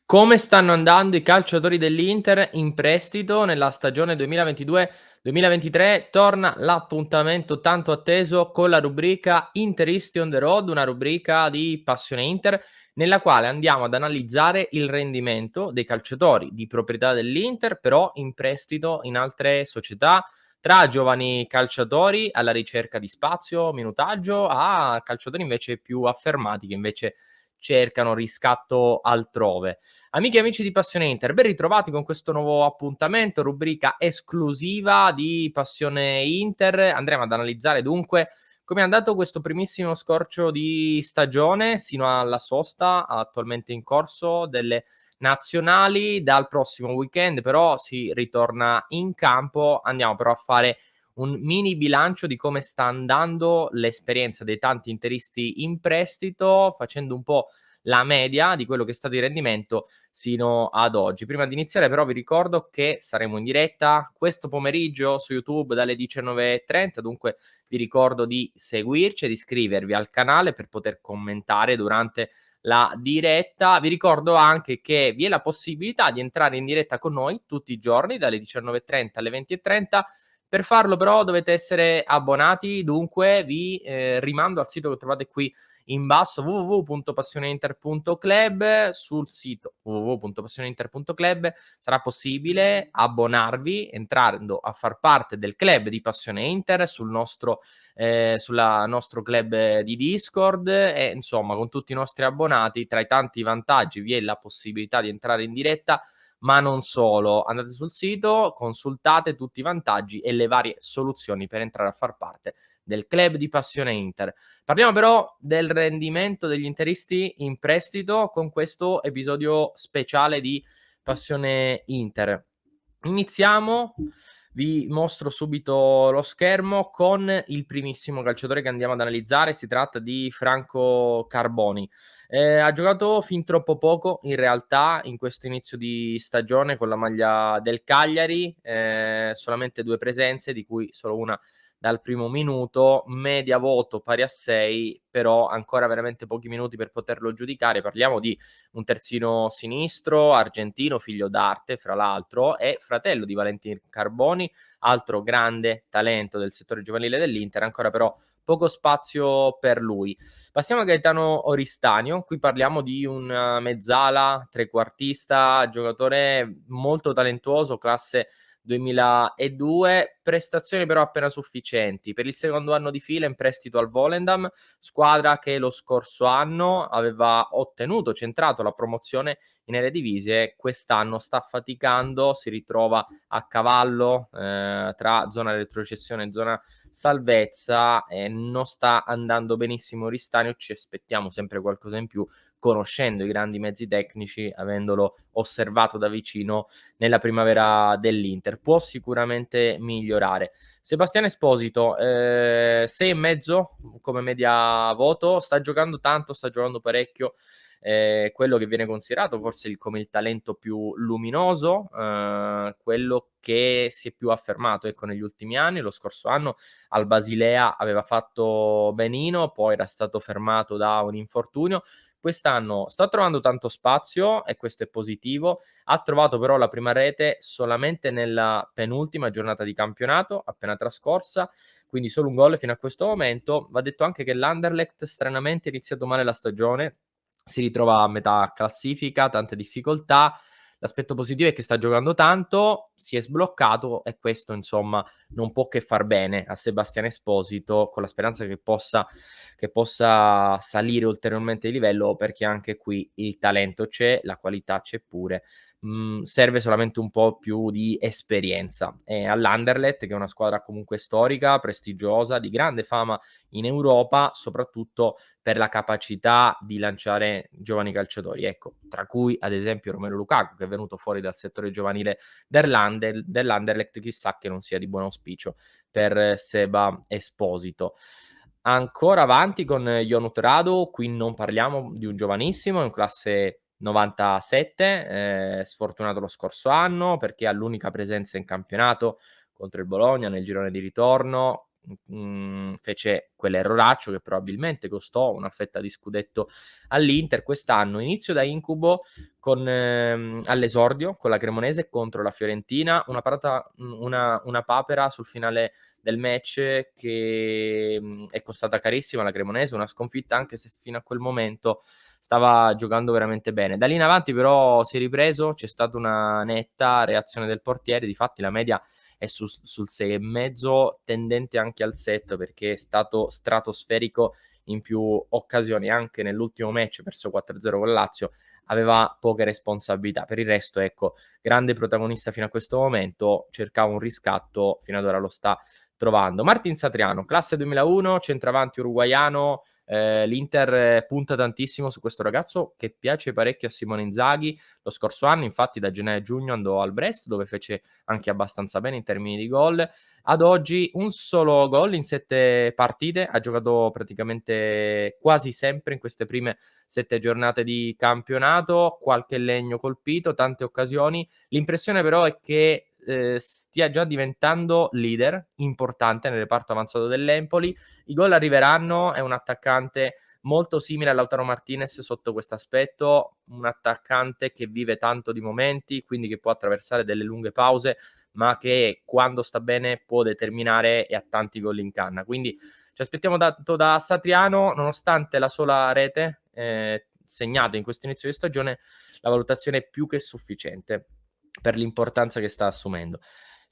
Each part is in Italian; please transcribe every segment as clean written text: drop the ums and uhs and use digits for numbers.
Come stanno andando i calciatori dell'Inter in prestito nella stagione 2022-2023? Torna l'appuntamento tanto atteso con la rubrica Interisti on the road, una rubrica di Passione Inter, nella quale andiamo ad analizzare il rendimento dei calciatori di proprietà dell'Inter, però in prestito in altre società, tra giovani calciatori alla ricerca di spazio, minutaggio, a calciatori invece più affermati che invece cercano riscatto altrove. Amiche e amici di Passione Inter, ben ritrovati con questo nuovo appuntamento, rubrica esclusiva di Passione Inter. Andremo ad analizzare dunque come è andato questo primissimo scorcio di stagione sino alla sosta attualmente in corso delle nazionali. Dal prossimo weekend però si ritorna in campo, andiamo però a fare un mini bilancio di come sta andando l'esperienza dei tanti interisti in prestito, facendo un po' la media di quello che è stato il rendimento sino ad oggi. Prima di iniziare però vi ricordo che saremo in diretta questo pomeriggio su YouTube dalle 19:30, dunque vi ricordo di seguirci e di iscrivervi al canale per poter commentare durante la diretta. Vi ricordo anche che vi è la possibilità di entrare in diretta con noi tutti i giorni dalle 19:30 alle 20:30. Per farlo però dovete essere abbonati, dunque vi rimando al sito che trovate qui in basso, www.passioneinter.club. Sul sito www.passioneinter.club sarà possibile abbonarvi entrando a far parte del club di Passione Inter sulla nostro club di Discord, e insomma con tutti i nostri abbonati tra i tanti vantaggi vi è la possibilità di entrare in diretta, ma non solo. Andate sul sito, consultate tutti i vantaggi e le varie soluzioni per entrare a far parte del club di Passione Inter. Parliamo però del rendimento degli interisti in prestito con questo episodio speciale di Passione Inter. Iniziamo, vi mostro subito lo schermo con il primissimo calciatore che andiamo ad analizzare, si tratta di Franco Carboni. Ha giocato fin troppo poco in realtà in questo inizio di stagione con la maglia del Cagliari, solamente 2 presenze, di cui solo una dal primo minuto, media voto pari a 6, però ancora veramente pochi minuti per poterlo giudicare. Parliamo di un terzino sinistro argentino, figlio d'arte fra l'altro, e fratello di Valentin Carboni, altro grande talento del settore giovanile dell'Inter, ancora però poco spazio per lui. Passiamo a Gaetano Oristanio, qui parliamo di un mezzala, trequartista, giocatore molto talentuoso, classe 2002, prestazioni però appena sufficienti. Per il secondo anno di fila in prestito al Volendam, squadra che lo scorso anno aveva ottenuto, centrato la promozione in Eredivisie, quest'anno sta faticando, si ritrova a cavallo tra zona retrocessione e zona salvezza e non sta andando benissimo Ristanio, ci aspettiamo sempre qualcosa in più conoscendo i grandi mezzi tecnici, avendolo osservato da vicino nella primavera dell'Inter. Può sicuramente migliorare. Sebastiano Esposito, 6,5 come media voto, sta giocando tanto, sta giocando parecchio. Quello che viene considerato forse come il talento più luminoso, quello che si è più affermato ecco, negli ultimi anni. Lo scorso anno al Basilea aveva fatto benino, poi era stato fermato da un infortunio. Quest'anno sta trovando tanto spazio e questo è positivo. Ha trovato però la prima rete solamente nella penultima giornata di campionato appena trascorsa, quindi solo un gol fino a questo momento. Va detto anche che l'Anderlecht stranamente ha iniziato male la stagione, si ritrova a metà classifica, tante difficoltà. L'aspetto positivo è che sta giocando tanto, si è sbloccato e questo insomma non può che far bene a Sebastiano Esposito, con la speranza che possa salire ulteriormente di livello, perché anche qui il talento c'è, la qualità c'è pure. Serve solamente un po' più di esperienza. E all'Anderlecht, che è una squadra comunque storica, prestigiosa, di grande fama in Europa, soprattutto per la capacità di lanciare giovani calciatori, ecco, tra cui ad esempio Romelu Lukaku, che è venuto fuori dal settore giovanile dell'Anderlecht, chissà che non sia di buon auspicio per Seba Esposito. Ancora avanti con Jonut Radu, qui non parliamo di un giovanissimo, è un classe 97, sfortunato lo scorso anno perché ha l'unica presenza in campionato contro il Bologna nel girone di ritorno, fece quell'erroraccio che probabilmente costò una fetta di scudetto all'Inter. Quest'anno inizio da incubo con all'esordio con la Cremonese contro la Fiorentina, una papera sul finale del match che è costata carissima alla Cremonese, una sconfitta anche se fino a quel momento stava giocando veramente bene. Da lì in avanti però si è ripreso, c'è stata una netta reazione del portiere, difatti la media è sul 6,5, tendente anche al 7 perché è stato stratosferico in più occasioni, anche nell'ultimo match perso 4-0 con Lazio, aveva poche responsabilità. Per il resto, ecco, grande protagonista fino a questo momento, cercava un riscatto, fino ad ora lo sta trovando. Martin Satriano, classe 2001, centravanti uruguaiano, l'Inter punta tantissimo su questo ragazzo che piace parecchio a Simone Inzaghi. Lo scorso anno, infatti, da gennaio a giugno andò al Brest, dove fece anche abbastanza bene in termini di gol. Ad oggi un solo gol in 7 partite, ha giocato praticamente quasi sempre in queste prime 7 giornate di campionato, qualche legno colpito, tante occasioni. L'impressione però è che stia già diventando leader importante nel reparto avanzato dell'Empoli. I gol arriveranno, è un attaccante molto simile a Lautaro Martinez sotto questo aspetto, un attaccante che vive tanto di momenti, quindi che può attraversare delle lunghe pause, ma che quando sta bene può determinare e ha tanti gol in canna. Quindi ci aspettiamo tanto da Satriano, nonostante la sola rete segnata in questo inizio di stagione, la valutazione è più che sufficiente per l'importanza che sta assumendo.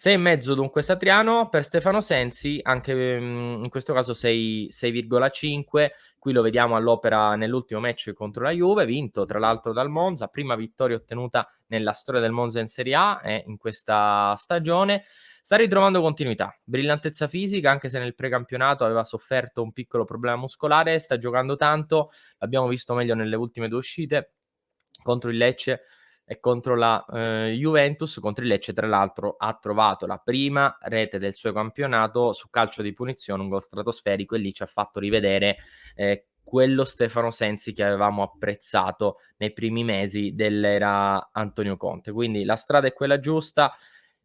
6,5 dunque Satriano, per Stefano Sensi anche in questo caso 6,5, qui lo vediamo all'opera nell'ultimo match contro la Juve, vinto tra l'altro dal Monza, prima vittoria ottenuta nella storia del Monza in Serie A e in questa stagione. Sta ritrovando continuità, brillantezza fisica, anche se nel precampionato aveva sofferto un piccolo problema muscolare, sta giocando tanto, l'abbiamo visto meglio nelle ultime 2 uscite contro il Lecce e contro la Juventus. Contro il Lecce tra l'altro ha trovato la prima rete del suo campionato su calcio di punizione, un gol stratosferico, e lì ci ha fatto rivedere quello Stefano Sensi che avevamo apprezzato nei primi mesi dell'era Antonio Conte. Quindi la strada è quella giusta,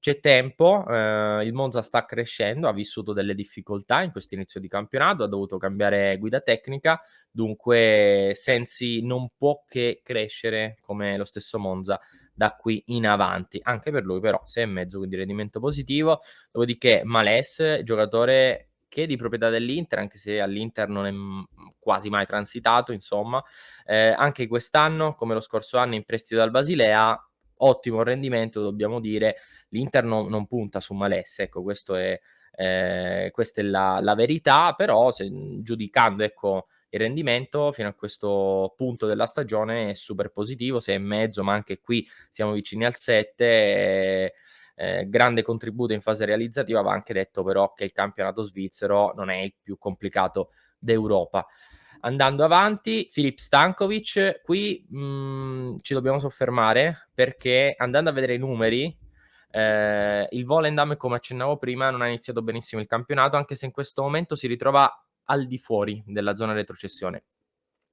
c'è tempo, il Monza sta crescendo, ha vissuto delle difficoltà in questo inizio di campionato, ha dovuto cambiare guida tecnica, dunque Sensi non può che crescere come lo stesso Monza da qui in avanti. Anche per lui però 6,5, quindi rendimento positivo. Dopodiché Malès, giocatore che è di proprietà dell'Inter, anche se all'Inter non è quasi mai transitato, insomma. Anche quest'anno, come lo scorso anno, in prestito dal Basilea, ottimo rendimento, dobbiamo dire. L'Inter non punta su Malès, ecco, questa è la verità, però giudicando, ecco, il rendimento fino a questo punto della stagione è super positivo, 6,5, ma anche qui siamo vicini al 7. Grande contributo in fase realizzativa, va anche detto però che il campionato svizzero non è il più complicato d'Europa. Andando avanti, Filip Stankovic, qui ci dobbiamo soffermare perché andando a vedere i numeri, il Volendam, come accennavo prima, non ha iniziato benissimo il campionato, anche se in questo momento si ritrova al di fuori della zona retrocessione.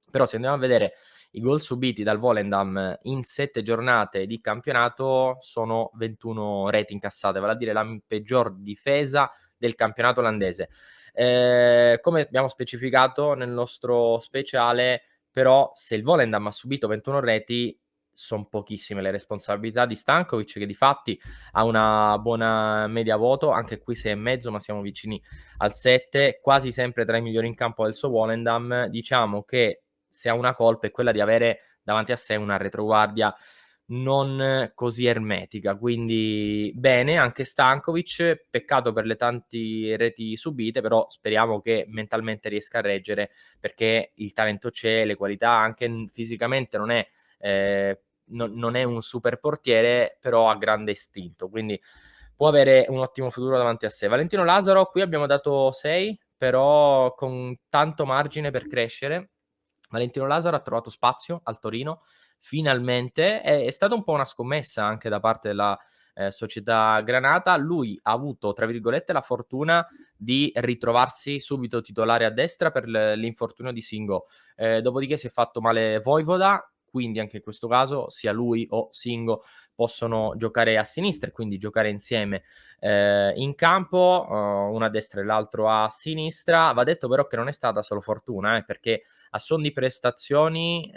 Però se andiamo a vedere i gol subiti dal Volendam in 7 giornate di campionato, sono 21 reti incassate, vale a dire la peggior difesa del campionato olandese. Come abbiamo specificato nel nostro speciale, però se il Volendam ha subito 21 reti, sono pochissime le responsabilità di Stankovic, che di fatti ha una buona media voto, anche qui 6,5, ma siamo vicini al 7, quasi sempre tra i migliori in campo del suo Volendam. Diciamo che se ha una colpa è quella di avere davanti a sé una retroguardia non così ermetica, quindi bene anche Stankovic, peccato per le tanti reti subite, però speriamo che mentalmente riesca a reggere, perché il talento c'è, le qualità, anche fisicamente non è un super portiere, però ha grande istinto, quindi può avere un ottimo futuro davanti a sé. Valentino Lazaro, qui abbiamo dato 6, però con tanto margine per crescere. Valentino Lazaro ha trovato spazio al Torino, finalmente. È stata un po' una scommessa anche da parte della società granata. Lui ha avuto, tra virgolette, la fortuna di ritrovarsi subito titolare a destra per l'infortunio di Singo. Dopodiché si è fatto male Vojvoda, quindi anche in questo caso sia lui o Singo possono giocare a sinistra e quindi giocare insieme in campo, uno a destra e l'altro a sinistra. Va detto però che non è stata solo fortuna, perché a suon di prestazioni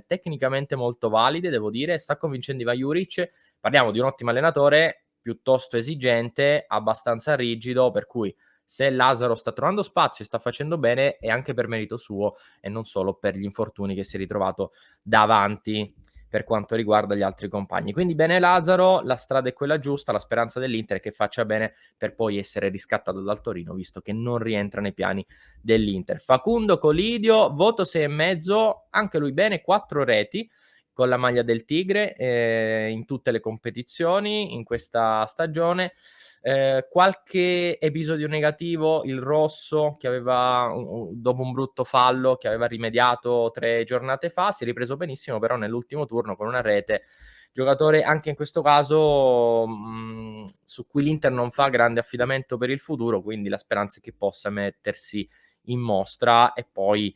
tecnicamente molto valide, devo dire, sta convincendo Ivan Juric. Parliamo di un ottimo allenatore, piuttosto esigente, abbastanza rigido, per cui se Lazaro sta trovando spazio e sta facendo bene è anche per merito suo e non solo per gli infortuni che si è ritrovato davanti per quanto riguarda gli altri compagni. Quindi bene Lazaro, la strada è quella giusta, la speranza dell'Inter è che faccia bene per poi essere riscattato dal Torino, visto che non rientra nei piani dell'Inter. Facundo Colidio, voto 6,5, anche lui bene, 4 reti con la maglia del Tigre in tutte le competizioni in questa stagione. Qualche episodio negativo, il rosso che aveva dopo un brutto fallo che aveva rimediato 3 giornate fa, si è ripreso benissimo però nell'ultimo turno con una rete, giocatore anche in questo caso su cui l'Inter non fa grande affidamento per il futuro, quindi la speranza è che possa mettersi in mostra e poi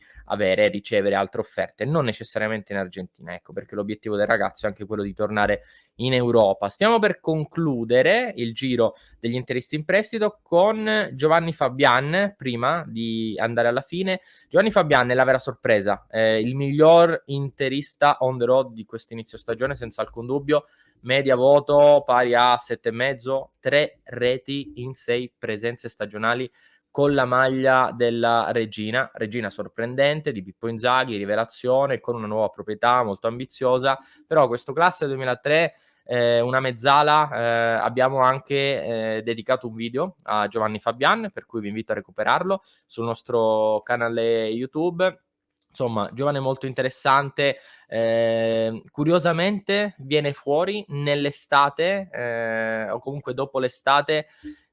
ricevere altre offerte, non necessariamente in Argentina, ecco, perché l'obiettivo del ragazzo è anche quello di tornare in Europa. Stiamo per concludere il giro degli interisti in prestito con Giovanni Fabian, prima di andare alla fine. Giovanni Fabian è la vera sorpresa, il miglior interista on the road di questo inizio stagione, senza alcun dubbio. Media voto pari a 7,5, 3 reti in 6 presenze stagionali con la maglia della Regina sorprendente, di Pippo Inzaghi, rivelazione, con una nuova proprietà molto ambiziosa, però questo classe 2003, una mezzala, abbiamo anche dedicato un video a Giovanni Fabian, per cui vi invito a recuperarlo sul nostro canale YouTube. Insomma, giovane molto interessante, curiosamente viene fuori nell'estate, o comunque dopo l'estate,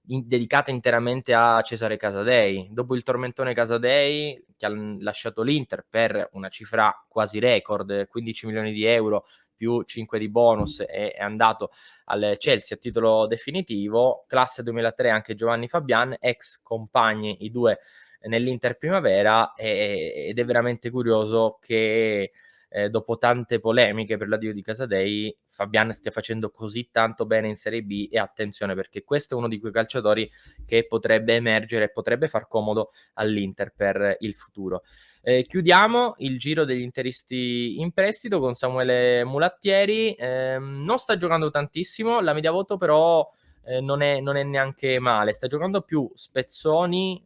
dedicata interamente a Cesare Casadei. Dopo il tormentone Casadei, che ha lasciato l'Inter per una cifra quasi record, 15 milioni di euro più 5 di bonus, è andato al Chelsea a titolo definitivo. Classe 2003 anche Giovanni Fabian, ex compagni i due nell'Inter primavera, ed è veramente curioso che dopo tante polemiche per l'addio di Casadei, Fabian stia facendo così tanto bene in Serie B. E attenzione, perché questo è uno di quei calciatori che potrebbe emergere e potrebbe far comodo all'Inter per il futuro. Chiudiamo il giro degli interisti in prestito con Samuele Mulattieri. Non sta giocando tantissimo, la media voto però non è neanche male, sta giocando più spezzoni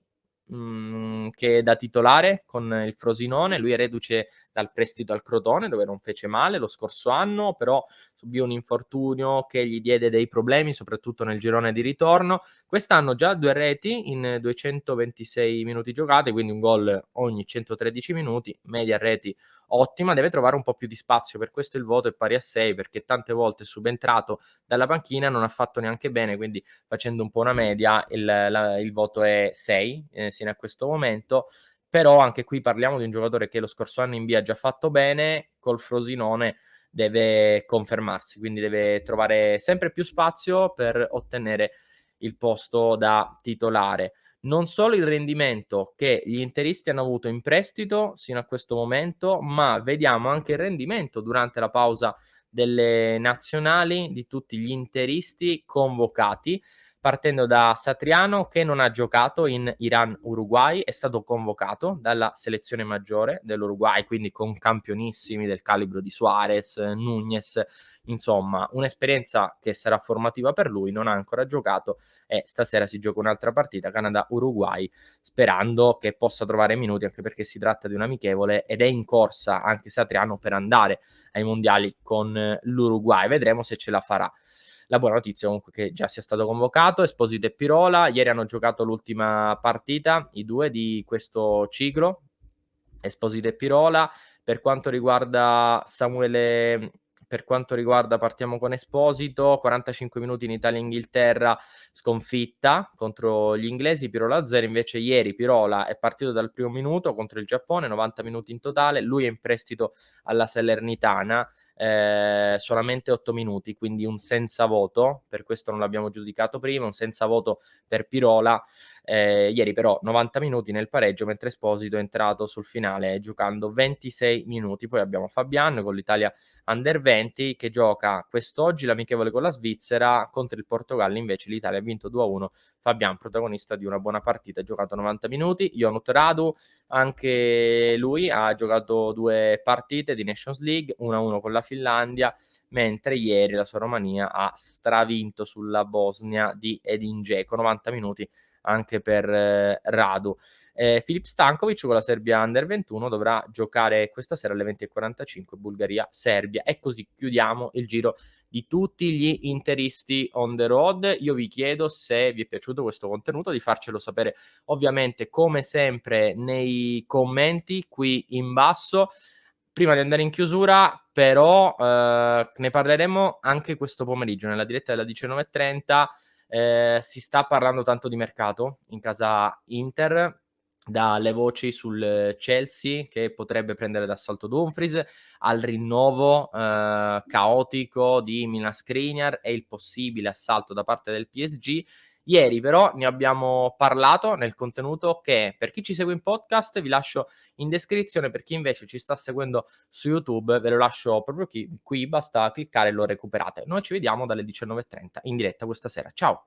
che da titolare con il Frosinone. Lui è reduce dal prestito al Crotone, dove non fece male lo scorso anno, però subì un infortunio che gli diede dei problemi, soprattutto nel girone di ritorno. Quest'anno già 2 reti in 226 minuti giocati, quindi un gol ogni 113 minuti, media reti ottima. Deve trovare un po' più di spazio, per questo il voto è pari a 6, perché tante volte subentrato dalla panchina non ha fatto neanche bene, quindi facendo un po' una media il voto è 6 sino a questo momento. Però anche qui parliamo di un giocatore che lo scorso anno in B ha già fatto bene, col Frosinone deve confermarsi, quindi deve trovare sempre più spazio per ottenere il posto da titolare. Non solo il rendimento che gli interisti hanno avuto in prestito sino a questo momento, ma vediamo anche il rendimento durante la pausa delle nazionali di tutti gli interisti convocati, partendo da Satriano, che non ha giocato in Iran-Uruguay, è stato convocato dalla selezione maggiore dell'Uruguay, quindi con campionissimi del calibro di Suarez, Nunez, insomma un'esperienza che sarà formativa per lui. Non ha ancora giocato e stasera si gioca un'altra partita, Canada-Uruguay, sperando che possa trovare minuti, anche perché si tratta di un amichevole ed è in corsa anche Satriano per andare ai mondiali con l'Uruguay. Vedremo se ce la farà. La buona notizia comunque che già sia stato convocato Esposito e Pirola. Ieri hanno giocato l'ultima partita, i due di questo ciclo, Esposito e Pirola. Per quanto riguarda Samuele, partiamo con Esposito, 45 minuti in Italia-Inghilterra, sconfitta contro gli inglesi, Pirola 0. Invece ieri Pirola è partito dal primo minuto contro il Giappone, 90 minuti in totale, lui è in prestito alla Salernitana, solamente 8 minuti, quindi un senza voto, per questo non l'abbiamo giudicato prima, un senza voto per Pirola. Ieri però 90 minuti nel pareggio, mentre Esposito è entrato sul finale giocando 26 minuti. Poi abbiamo Fabian con l'Italia Under 20 che gioca quest'oggi l'amichevole con la Svizzera, contro il Portogallo invece l'Italia ha vinto 2-1. Fabian protagonista di una buona partita, ha giocato 90 minuti. Jonut Radu anche lui ha giocato 2 partite di Nations League, 1-1 con la Finlandia, mentre ieri la sua Romania ha stravinto sulla Bosnia di Edin Dzeko, 90 minuti anche per Radu. Filip Stankovic con la Serbia Under 21 dovrà giocare questa sera alle 20:45 Bulgaria-Serbia, e così chiudiamo il giro di tutti gli interisti on the road. Io vi chiedo, se vi è piaciuto questo contenuto, di farcelo sapere ovviamente come sempre nei commenti qui in basso. Prima di andare in chiusura però ne parleremo anche questo pomeriggio nella diretta della 19:30. Si sta parlando tanto di mercato in casa Inter, dalle voci sul Chelsea che potrebbe prendere d'assalto Dumfries, al rinnovo caotico di Milan Skriniar e il possibile assalto da parte del PSG. Ieri però ne abbiamo parlato nel contenuto che, per chi ci segue in podcast, vi lascio in descrizione. Per chi invece ci sta seguendo su YouTube ve lo lascio proprio qui, basta cliccare e lo recuperate. Noi ci vediamo dalle 19:30 in diretta questa sera. Ciao!